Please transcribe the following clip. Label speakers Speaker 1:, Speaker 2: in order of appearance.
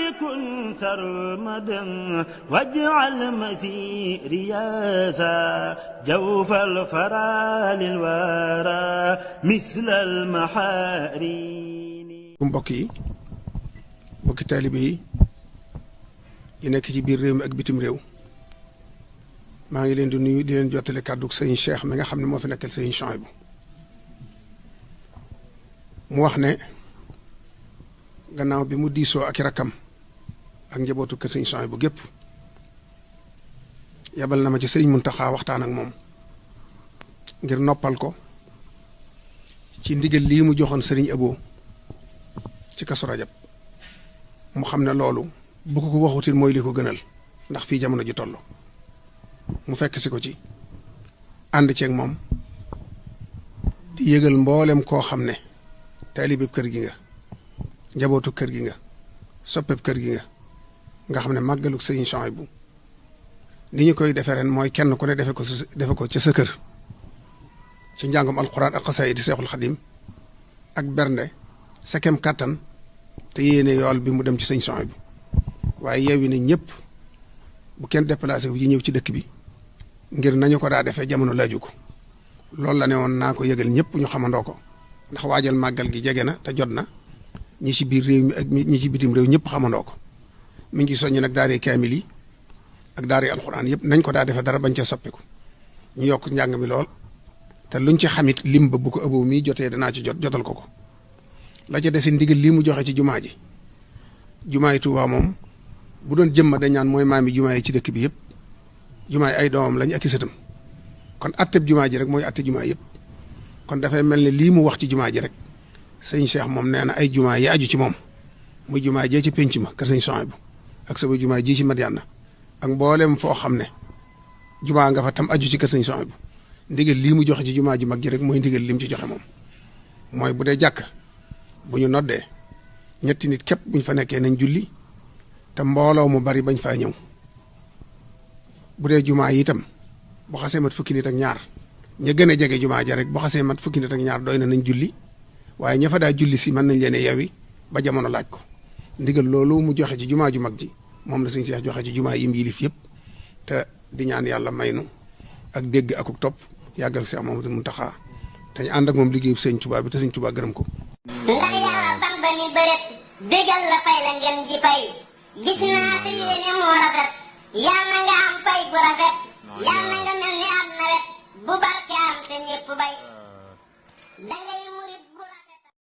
Speaker 1: وليكن سرمدا واجعل مسيري جوف الفرا للورى مثل المحارين.
Speaker 2: mbokk yi mbokki taalibe yi nekk ci biir réew mi ak bitim réew maa ngi leen di nuyu di leen jottale kàddu sëñ Cheikh mi nga xam ne moo fi nekkal sëñ Chouaïbou mu wax ne gannaaw bi mu diisoo ak i rakkam ak njabootu kër sëñ Chouaïbou gépp yabal na ma ci sëriñ Muntaxa waxtaan ak moom ngir noppal ko ci ndigal lii mu joxoon sëriñ Abo ci Kazu Rajab mu xam ne loolu bu ko waxutin mooy li ko gënal ndax fii jamono ji toll mu fekk si ko ci ànd ceeg moom di yëgal mboolem koo xam ne taalibeb kër gi nga njabootu kër gi nga soppeb kër gi nga xam ne màggaluk sëriñ Chouaïbou ni ñu koy defee ren mooy kenn ku ne defe ko ci sa kër ci njàngum alxuraan ak xasaayid di Seexul Xadim ak bernde sa kem kàttan te yéene yool bi mu dem ci sëñ Chouaïbou waaye yeewi ne ñëpp bu kenn déplacé wu yi ñëw ci dëkk bi ngir nañu ko daa defee jamono laaju ko loolu la ne woon naa ko yëgal ñëpp ñu xamandoo ko ndax waajal màggal gi jege na te jot na ñi ci biir réew mi ak ñi ci bitim réew ñëpp xamandoo ko mi ngi soññ nag daari kaamil yi ak daari alxuraan yëpp nañ ko daa defee dara bañ ca soppiku ñu yokk njàng mi lool te luñ ci xamit lim ba bu ko ëboo mii jotee danaa ci jotal ko la ca desi ndigal lii mu joxe ci jumaa ji jumaa yi Tuubaa moom bu doon jëmma dañ naan mooy maami jumaa yi ci dëkk bi yëpp jumaa yi ay doomam lañ ak i sëtam kon atteb jumaa ji rek mooy atte jumaa yëpp kon dafay mel ne lii mu wax ci jumaa ji rek sëñ Cheikh moom nee na ay jumaa yi aju ci moom muy jumaa jee ci pénc ma kër sëñ Chouaïbou ak sama jumaa ji ci Madiana ak mboolem foo xam ne jumaa nga fa tam aju ci kër sëñ Chouaïbou ndigal lii mu joxe ci jumaa ji mag ji rek mooy ndigal lim ci joxe moom mooy bu dee jàkk bu ñu noddee ñetti nit képp buñ fa nekkee nañ julli te mbooloo mu bari bañ faa ñëw bu dee jumaa yi itam bu xasee mat fukki nit ak ñaar ña gën a jege jumaa ja rek bu xasee mat fukki nit ak ñaar doy na nañ julli waaye ña fa daa julli si mën nañ leen a yewi ba jamono laaj ko ndigal loolu mu joxe ci jumaa ju mag ji moom la sëñ Seex joxe ci jumaa yi mu yilif yëpp te di ñaan yàlla may nu ak dégg akuk topp yàggal Seex Mamadu Muntaxa te ñu ànd ak moom liggéeyu sëñ Tuubaa bi te sëñ Tuubaa gërëm ko.
Speaker 3: ndax yàlla ban ba ni bëret bégal la fay la ngeen ji fay gis naa te yéene moo rafet yàlla nga am fay bu rafet yàlla nga mel ni am nawet bu barke am te ñépp bay.